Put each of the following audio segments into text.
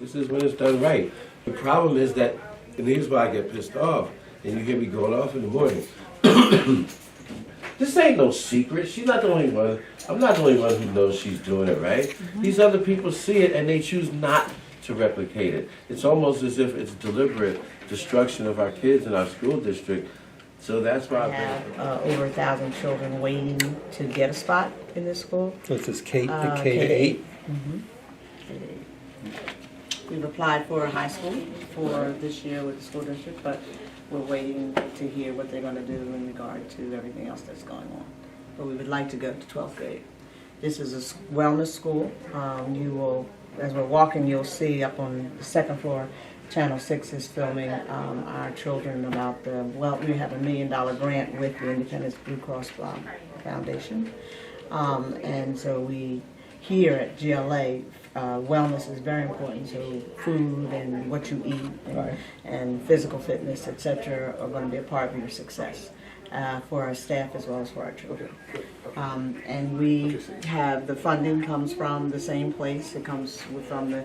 This is when it's done right. The problem is that, and here's why I get pissed off, and you hear me going off in the morning. This ain't no secret. She's not the only one. I'm not the only one who knows she's doing it right. These other people see it and they choose not to replicate it. It's almost as if it's deliberate destruction of our kids in our school district. So that's why I have over 1,000 children waiting to get a spot in this school. So it's K to K to 8? We've applied for a high school for this year with the school district, but we're waiting to hear what they're going to do in regard to everything else that's going on. But we would like to go to 12th grade. This is a wellness school. You will, as we're walking, you'll see up on the second floor, Channel 6 is filming our children about the, well, we have $1 million grant with the Independence Blue Cross Foundation. And so we, here at GLA, wellness is very important, so food and what you eat and physical fitness, etc., are going to be a part of your success for our staff as well as for our children. And we have, the funding comes from the same place. It comes from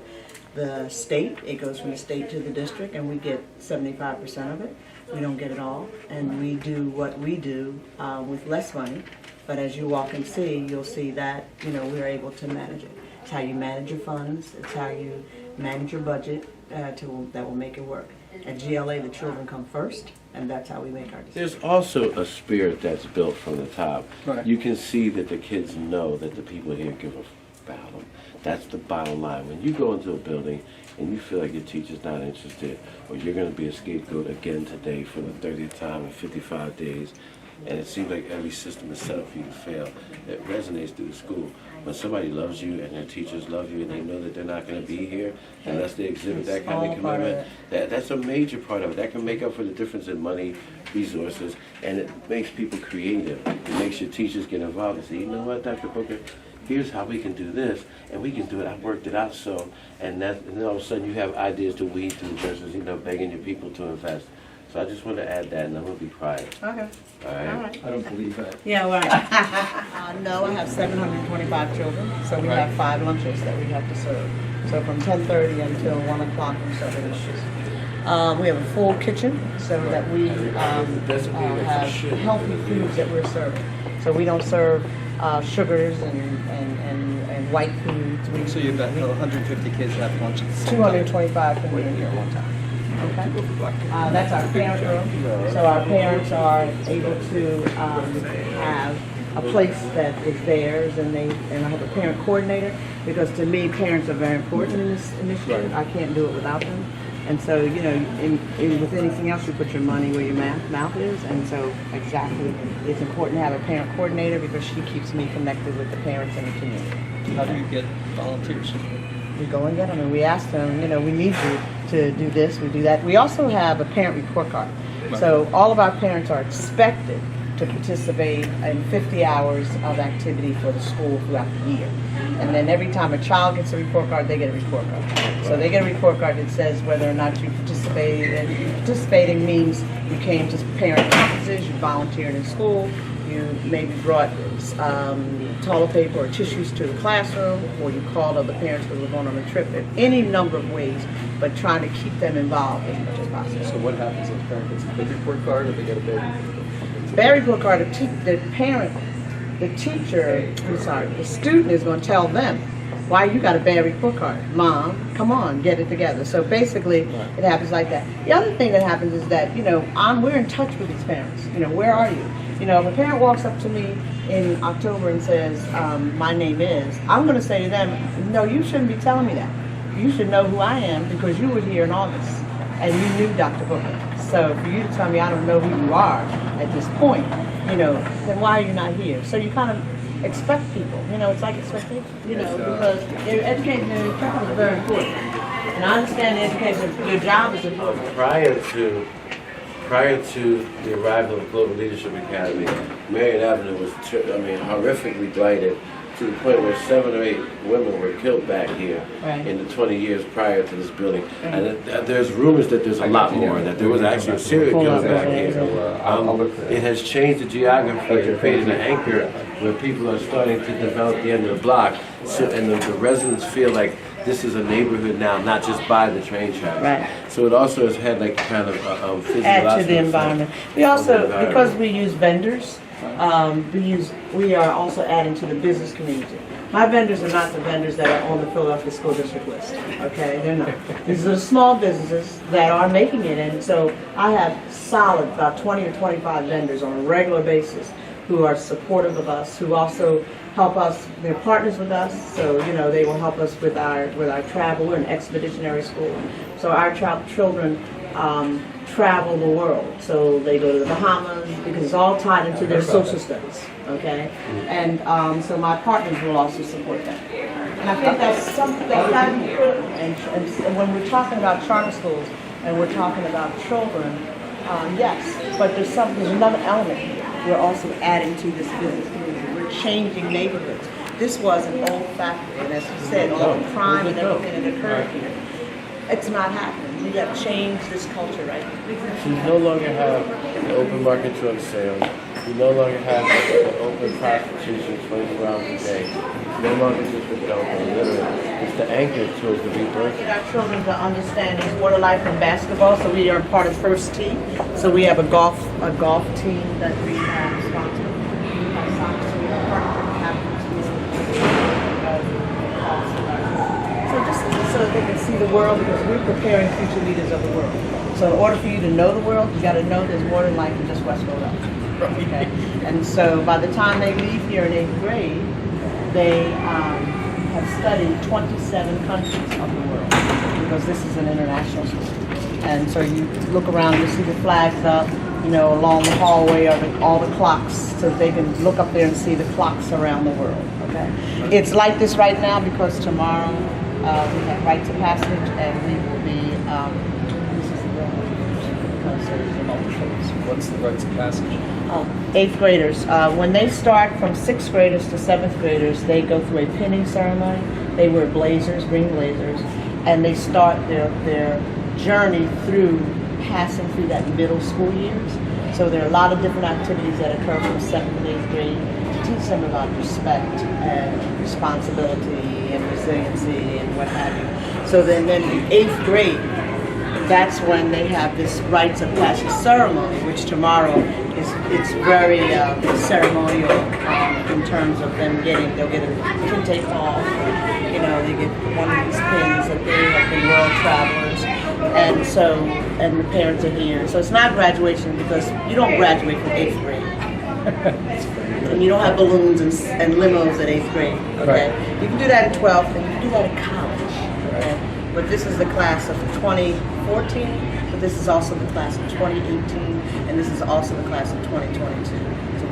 the state. It goes from the state to the district, and we get 75% of it. We don't get it all, and we do what we do with less money. But as you walk and see, you'll see that, you know, we're able to manage it. It's how you manage your funds. It's how you manage your budget that will make it work. At GLA, the children come first, and that's how we make our decisions. there's also a spirit that's built from the top. Right. You can see that the kids know that the people here give a f about them. That's the bottom line. When you go into a building and you feel like your teacher's not interested, or you're going to be a scapegoat again today for the 30th time in 55 days, and it seems like every system is set up for you to fail, it resonates through the school. When somebody loves you and their teachers love you and they know that they're not going to be here unless they exhibit that kind of commitment, that's a major part of it. That can make up for the difference in money, resources, and it makes people creative. It makes your teachers get involved and say, you know what, Dr. Booker, here's how we can do this, and we can do it. I worked it out so, and then all of a sudden you have ideas to weed through versus, you know, begging your people to invest. So I just want to add that, and I'm going to be quiet. Okay. All right? I don't believe that. Yeah, right. No, I have 725 children, so we have 5 lunches that we have to serve. So from 10:30 until 1 o'clock, we serve lunches. We have a full kitchen so that we have healthy foods that we're serving. So we don't serve sugars and white foods. So you've got 150 kids that have lunch at the same time? 225 come in here at one time. Okay. That's our parent room. So our parents are able to have a place that is theirs, and I have a parent coordinator, because to me parents are very important in this initiative. I can't do it without them. And so, you know, with anything else, you put your money where your mouth is, and so exactly, it's important to have a parent coordinator because she keeps me connected with the parents and the community. How do you get volunteers? We go and get them, and we ask them, you know, we need you to do this, we do that. We also have a parent report card. So all of our parents are expected to participate in 50 hours of activity for the school throughout the year. And then every time a child gets a report card, they get a report card. So they get a report card that says whether or not you participated. And participating means you came to parent conferences, you volunteered in school, you maybe brought toilet paper or tissues to the classroom, or you called other parents who were going on a trip. Any number of ways, but trying to keep them involved as much as possible. So what happens if a parent gets a big report card or they get a Bad report card, the student is going to tell them, why you got a bad report card? Mom, come on, get it together. So basically, it happens like that. The other thing that happens is that, you know, we're in touch with these parents. You know, where are you? You know, if a parent walks up to me in October and says, my name is, I'm going to say to them, no, you shouldn't be telling me that. You should know who I am because you were here in August and you knew Dr. Booker. So for you to tell me I don't know who you are at this point, you know, then why are you not here? So you kind of expect people, you know, it's like expectation, you know, because education is very important. And I understand the education, your job is important. Prior to the arrival of Global Leadership Academy, Marion Avenue was, horrifically blighted to the point where 7 or 8 women were killed back here in the 20 years prior to this building. And there's rumors that there's a lot more, that there was actually a serial killer back here. It has changed the geography and created an anchor where people are starting to develop the end of the block, so, and the residents feel like this is a neighborhood now, not just by the train tracks. Right. So it also has had like kind of physiological Add to the effect environment. We on the also, environment. because we use vendors, we are also adding to the business community. My vendors are not the vendors that are on the Philadelphia School District list, okay? They're not. These are the small businesses that are making it, and so I have solid, about 20 or 25 vendors on a regular basis who are supportive of us, who also help us, they're partners with us, so, you know, they will help us with our travel. We're an expeditionary school, so our children travel the world. So they go to the Bahamas, because it's all tied into their social studies, okay? And so my partners will also support that. And I think that's something that's got to be critical. And when we're talking about charter schools and we're talking about children, yes, but there's another element here. We're also adding to this business community. We're changing neighborhoods. This was an old factory, and as you said, all the crime and everything that occurred here, it's not happening. We got to change this culture right now. So you no longer have the open market drug sales. You no longer have the open prostitution 24 hours a day. It's no longer just a dope or literate. It's the anchor towards the rebirth. We get our children to understand it's water life and basketball, so we are part of First Tee. So we have a golf team that we have sponsored. We have soccer, we have partnership captains. So just so that they can see the world, because we're preparing future leaders of the world. So in order for you to know the world, you got to know there's more than life than just West Philadelphia. Okay? And so by the time they leave here in 8th grade, they have studied 27 countries of the world, because this is an international school. And so you look around, you see the flags up, you know, along the hallway of all the clocks, so they can look up there and see the clocks around the world. Okay? It's like this right now because tomorrow we have rites of passage, and we will be, this is the kind of series of multiple. What's the rites of passage? 8th graders, when they start from 6th graders to 7th graders, they go through a pinning ceremony. They wear blazers, green blazers, and they start their journey through passing through that middle school years. So there are a lot of different activities that occur from 7th and 8th grade to teach them about respect and responsibility and resiliency and what have you. So then in 8th grade, that's when they have this rites of passage ceremony, which tomorrow it's very ceremonial in terms of them they'll get a kente call, you know, they get one of these pins that they have been world travelers, and the parents are here. So it's not graduation, because you don't graduate from 8th grade. And you don't have balloons and limos at 8th grade, okay? Right. You can do that in 12th, and you can do that in college, okay? But this is the class of 2014, but this is also the class of 2018, and this is also the class of 2022. So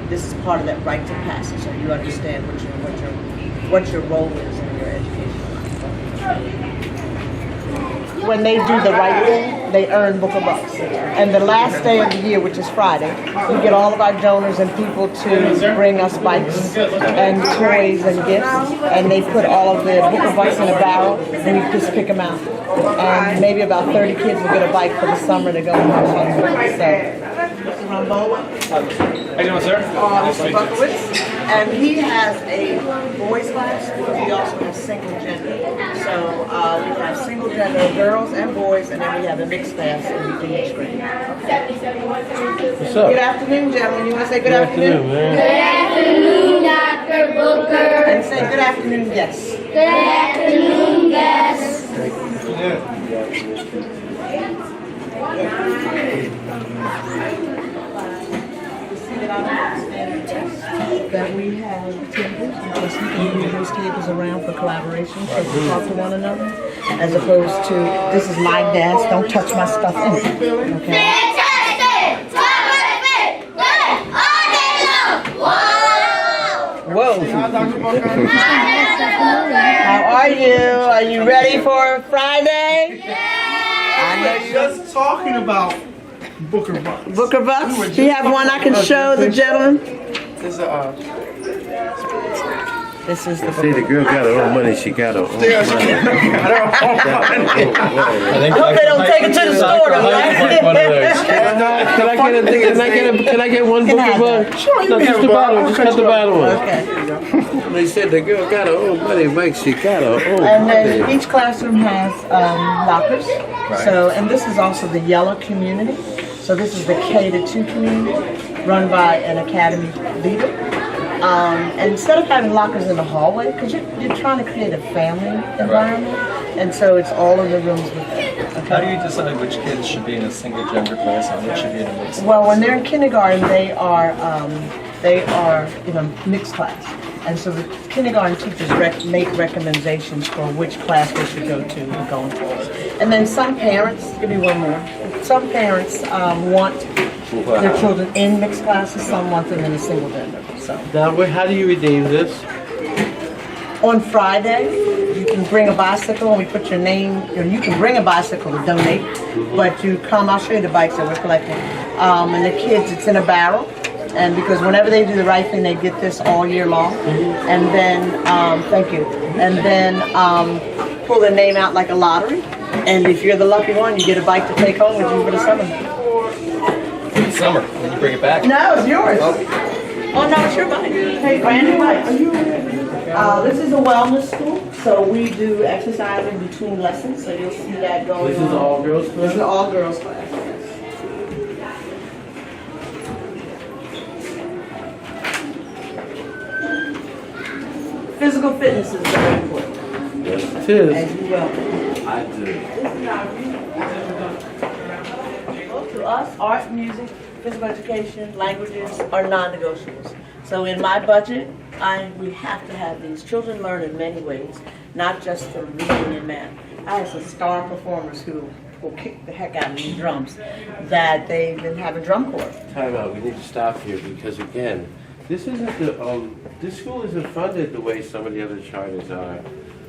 this is part of that rite of passage, so you understand what your role is in your education life. When they do the right thing, they earn Butkovitz. And the last day of the year, which is Friday, we get all of our donors and people to bring us bikes and toys and gifts, and they put all of the Butkovitz in a barrel, and we just pick them out. And maybe about 30 kids will get a bike for the summer to go and have fun with. So, Ron Baldwin. How you doing, sir? Mr. Butkovitz, and he has a boys class, but he also has single gender. So we have single gender girls and boys, and then we have a mixed class in each grade. What's up? Good afternoon, gentlemen. You want to say good afternoon? Man. Good afternoon, Dr. Booker. And say good afternoon, yes. Good afternoon, yes. That we have tables, because we can move those tables around for collaboration, so we talk to one another, as opposed to, this is my desk, don't touch my stuff in it, okay? Fantastic! Top of the fit! Good! All day long! Wow! Whoa! How are you? Are you ready for Friday? I know you're Just talking about Butkovitz. Butkovitz. Do you have one I can show the gentleman? There's a This is the See, the girl got her own money. She got her own money. I think I hope they don't take it to the store, though, right? Can I get one Can book I of bug? Sure, you No, can just have the a bottle. bottom. Just cut the bottom one. Okay. They said the girl got her own money, Mike. She got her own And then money. each classroom has lockers. So, and this is also the yellow community. So this is the K-2 community run by an academy leader. And instead of having lockers in the hallway, because you're trying to create a family environment, and so it's all in the rooms with them. How do you decide which kids should be in a single gender class and which should be in a mixed? Well, when they're in kindergarten, they are in a mixed class, and so the kindergarten teachers make recommendations for which class they should go to going forward. And then some parents, give me one more. Some parents want their children in mixed classes. Some want them in a single gender. So Now, how do you redeem this? on Friday, you can bring a bicycle, and we put your name. You can bring a bicycle to donate, but you come. I'll show you the bikes that we're collecting. And the kids, it's in a barrel. And because whenever they do the right thing, they get this all year long. And then, thank you. And then pull their name out like a lottery. And if you're the lucky one, you get a bike to take home with you for the summer. Summer, then you bring it back. No, it's yours. Oh no, it's your bike. Hey, brand new bike. This is a wellness school, so we do exercise in between lessons. So you'll see that going on. This is all girls This class? is an all girls class. Physical fitness is very important, Yes, it is. as you well know. I do. To us, art, music, physical education, languages are non-negotiables. So in my budget, we have to have these. Children learn in many ways, not just for reading and math. I have some star performers who will kick the heck out of these drums, that they even have a drum corps. Time out. We need to stop here because again, this isn't the this school isn't funded the way some of the other charters are.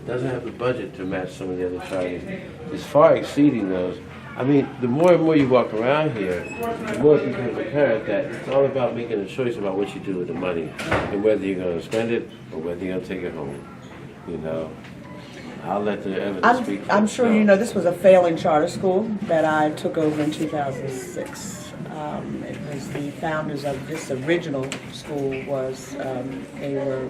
Doesn't have the budget to match some of the other charters. It's far exceeding those. I mean, the more and more you walk around here, the more it becomes apparent that it's all about making a choice about what you do with the money and whether you're going to spend it or whether you're going to take it home. You know, I'll let the evidence speak for I'm sure itself. you know this was a failing charter school that I took over in 2006. It was the founders of this original school they were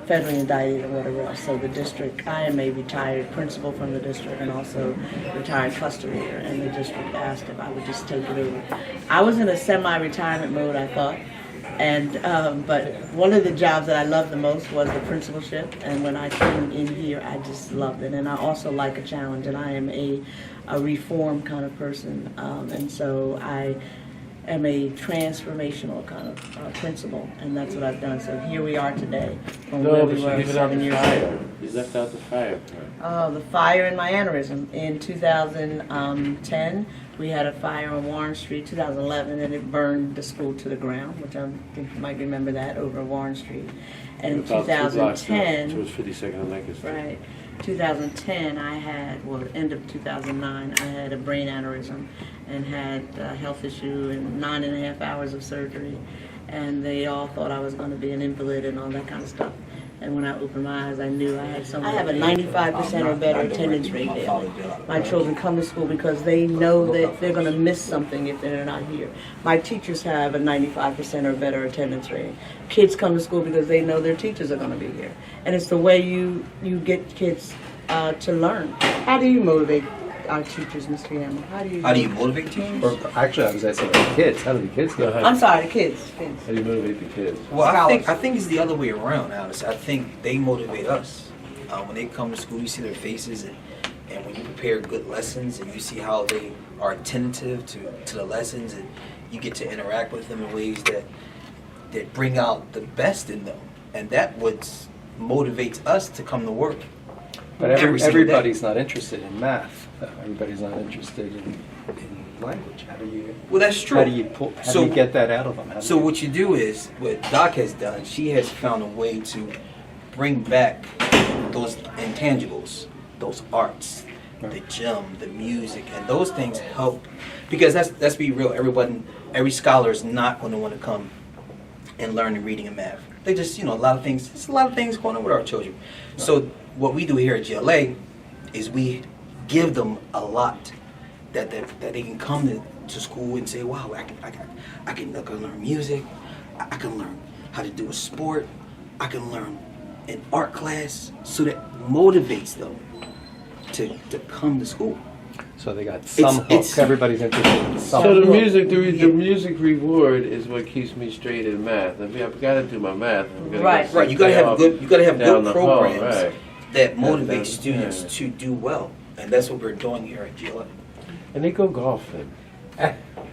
federally indicted and whatever else. So the district, I am a retired principal from the district and also retired cluster leader, and the district asked if I would just take it over. I was in a semi-retirement mode, I thought. And but one of the jobs that I loved the most was the principalship, and when I came in here, I just loved it. And I also like a challenge, and I am a reform kind of person, and so I am a transformational kind of principal, and that's what I've done. So here we are today, from where No, we but you were leave it out 7 the years fire. ago. You left out the fire part. The fire in my aneurysm. In 2010, we had a fire on Warren Street, 2011, and it burned the school to the ground, which I think you might remember that, over Warren Street. And in About 2 blocks north, 2010, towards 52nd and Lincoln Street. right, 2010, I had, well, the end of 2009, I had a brain aneurysm and had a health issue and 9.5 hours of surgery. And they all thought I was going to be an invalid and all that kind of stuff. And when I opened my eyes, I knew I had something. I have a 95% or better attendance rate daily. My children come to school because they know that they're going to miss something if they're not here. My teachers have a 95% or better attendance rate. Kids come to school because they know their teachers are going to be here. And it's the way you get kids to learn. How do you motivate our teachers, Mr. Gamble? How do you motivate teachers? Or actually, I was asking the kids. How do the kids go? I'm sorry, the kids. How do you motivate the kids? Well, Scholars. I think it's the other way around, honestly. I think they motivate us. When they come to school, you see their faces, and when you prepare good lessons, and you see how they are attentive to the lessons, and you get to interact with them in ways that bring out the best in them, and that what motivates us to come to work. But every single day. everybody's not interested in math. Everybody's not interested in language. How do you? Well, that's true. How do you get that out of them? So what you do is, what Doc has done, she has found a way to bring back those intangibles, those arts, the gym, the music, and those things help. Because let's be real, every scholar is not going to want to come and learning reading and math. They just, a lot of things, there's a lot of things going on with our children. So what we do here at GLA is we give them a lot that they can come to school and say, wow, I can learn music, I can learn how to do a sport, I can learn an art class, so that motivates them to come to school. So they got some hook. it's- Everybody's interested in some So the hook. music reward is what keeps me straight in math. I mean, I've got to do my math. I'm gonna Right. get Right, you gotta have down good the hall, programs right. that motivate that's- students yeah. to do well, and that's what we're doing here at GLA. And they go golfing.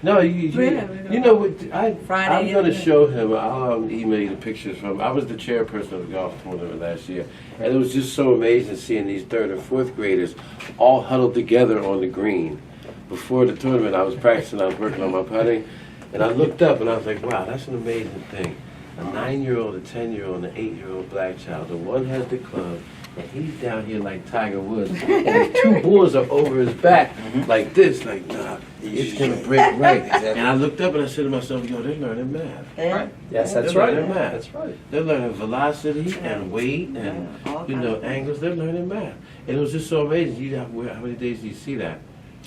No, Yeah, you know what? Friday, I'm going to yeah. show him. I'll email you the pictures from. I was the chairperson of the golf tournament last year, and it was just so amazing seeing these 3rd and 4th graders all huddled together on the green. Before the tournament, I was practicing. I was working on my putting, and I looked up and I was like, "Wow, that's an amazing thing." A 9-year-old, a 10-year-old, and an 8-year-old black child. The one has the club, and he's down here like Tiger Woods, and his 2 balls are over his back like this, like nah. It's gonna break right. Exactly. And I looked up and I said to myself, yo, they're learning math. Yeah. Yes, that's They're right. learning math. That's right. They're learning velocity and weight and all kinds of angles. They're learning math. And it was just so amazing. How many days do you see that?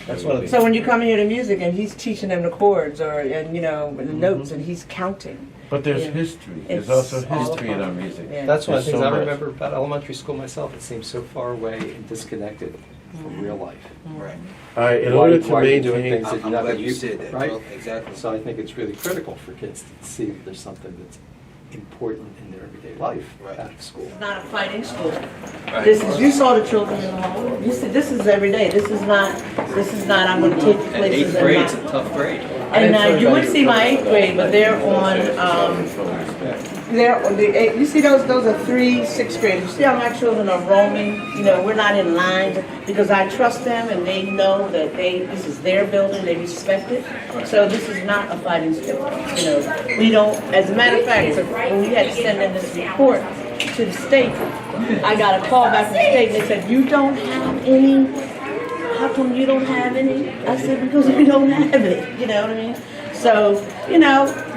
That's one of the So when you come in here to music and he's teaching them the chords and the notes and he's counting. But there's Yeah. history. It's There's also all history in about- our music. Yeah. That's one of the There's things so I much. remember about elementary school myself. It seems so far away and disconnected from real life. Right. All right, in Why- order to why are you doing maintain... things that I'm you're not glad gonna you use, said that, right? Joel. Exactly. So I think it's really critical for kids to see that there's something that's important in their everyday life Right. out of school. It's not a fighting school. Right. This is, you saw the children in the hall. You see, this is every day. This is not, I'm gonna take the places and Grade, it's a not. tough grade. And now, you would see my 8th grade, but they're on, you see those are 3 6th graders. You see how my children are roaming? We're not in lines because I trust them and they know that this is their building, they respect it. So this is not a fighting school. We don't, as a matter of fact, when we had to send in this report to the state, I got a call back from the state and they said, you don't have any, how come you don't have any? I said, because we don't have it, you know what I mean? So,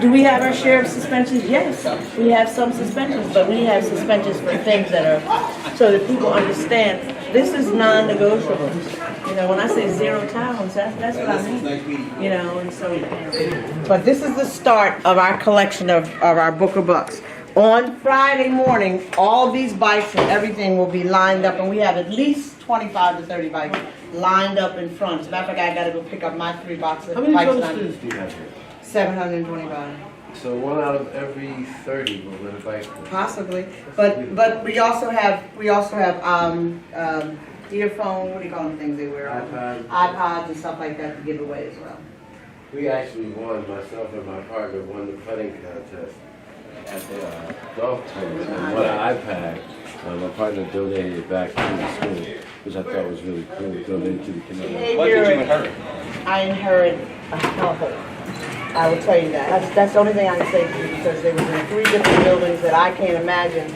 do we have our share of suspensions? Yes, we have some suspensions, but we have suspensions for things that are, so that people understand, this is non-negotiable. When I say 0 tolerance, that's what I mean. And so, but this is the start of our collection of our book of books. On Friday morning, all these bikes and everything will be lined up, and we have at least 25 to 30 bikes lined up in front. As a matter of fact, I gotta go pick up my 3 boxes. How many bikes total lined- students do you have here? 725. So 1 out of every 30 will win a bike. Possibly, but we also have earphone, what do you call them things they wear? iPods and stuff like that to give away as well. We actually won, myself and my partner won the putting contest at the golf tournament and won an iPad. My partner donated it back to the school, which I thought was really cool. Donated to the community. What did you inherit? I inherit a hellhole. I will tell you that. That's the only thing I can say to you because they were in 3 different buildings that I can't imagine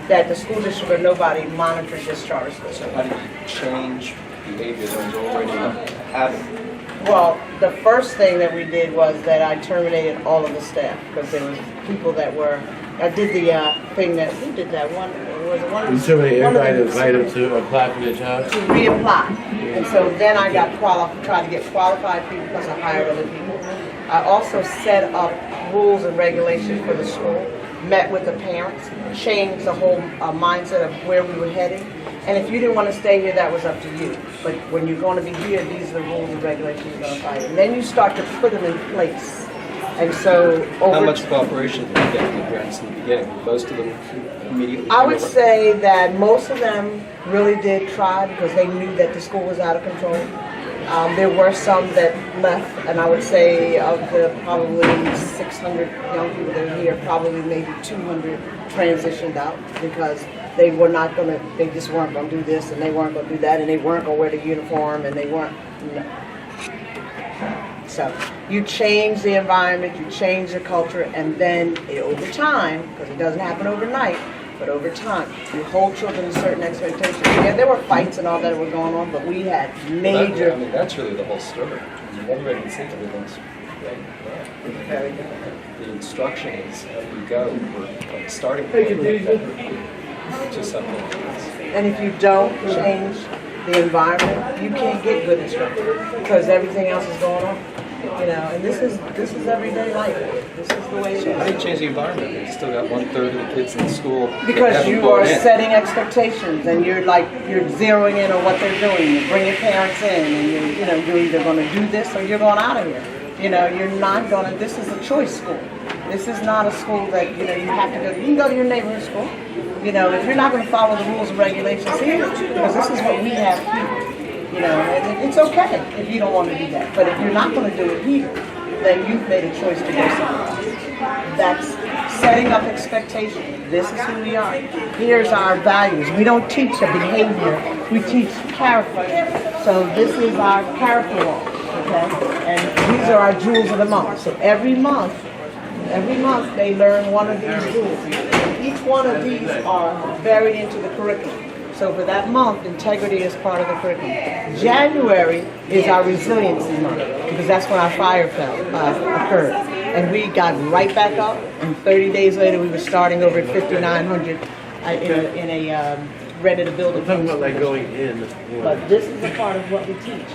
that the school district or nobody monitored this charter school. So how do you change behavior that was already happening? Well, the first thing that we did was that I terminated all of the staff because there was people that were. I did the thing that who did that one? Was it one? You terminate one of everybody the- to invite them to apply for their job? to reapply. And so then I got tried to get qualified people plus I hired other people. I also set up rules and regulations for the school, met with the parents, changed the whole mindset of where we were heading. And if you didn't want to stay here, that was up to you. But when you're going to be here, these are the rules and regulations you're going to follow. And then you start to put them in place. And so over How much cooperation did you get from the parents in the beginning? Most of them immediately I came would over? say that most of them really did try because they knew that the school was out of control. There were some that left, and I would say of the probably 600 young people that are here, probably maybe 200 transitioned out because they were not going to, they just weren't going to do this, and they weren't going to do that, and they weren't going to wear the uniform, and they weren't, no. So you change the environment, you change the culture, and then over time, because it doesn't happen overnight, but over time, you hold children to certain expectations. Yeah, there were fights and all that were going on, but we had major. I mean, that's really the whole story. Everybody can see everything's great. Very good. the instruction is as we go. We're like starting point to something. And if you don't change the environment, you can't get good instruction because everything else is going on. You know, and this is everyday life. This is the way it How do you is. change the environment? You still got 1/3 of the kids in school. that Because haven't you bought are in. setting expectations and you're zeroing in on what they're doing. You bring your parents in and you're either going to do this or you're going out of here. You know, you're not going to, this is a choice school. This is not a school that, you have to go, you can go to your neighborhood school. You know, if you're not going to follow the rules and regulations here, because this is what we have here. You know, and it's okay if you don't want to do that. But if you're not going to do it here, then you've made a choice to go somewhere else. That's setting up expectations. This is who we are. Here's our values. We don't teach a behavior, we teach character. So this is our character walk, okay? And these are our jewels of the month. So every month they learn one of these jewels. Each one of these are buried into the curriculum. So for that month, integrity is part of the curriculum. January is our resiliency month because that's when our fire occurred. And we got right back up, and 30 days later we were starting over at 5,900 in a ready to build a I'm talking about like going in. But this is a part of what we teach.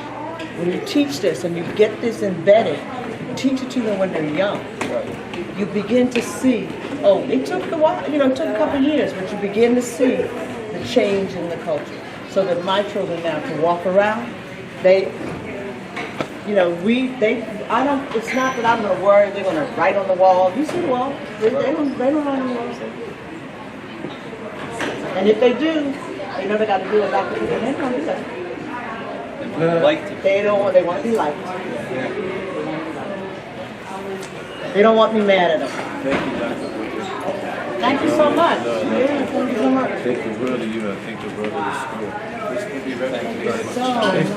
When you teach this and you get this embedded, you teach it to them when they're young. You begin to see, it took a while, it took a couple of years, but you begin to see the change in the culture. So that my children now can walk around, it's not that I'm gonna worry they're gonna write on the wall. You see the wall? They don't write on the walls. And if they do, they know they gotta do it like this. They don't wanna do that. They want to be liked. They don't want me mad at them. Thank you, Dr. Butkovitz. Thank you so much. No, Yeah, thank you so much. I think the world of you, I think the world of the school. This could be recognized. So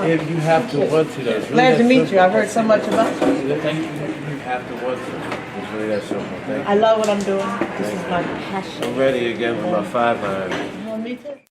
If you have to want to, that's really glad to that meet you. simple. I've heard so much about you. Thank you. You have to want to. It's really that simple. Thank I you. love what I'm doing. This is my passion. I'm ready again for my 5 iron. Well, me too.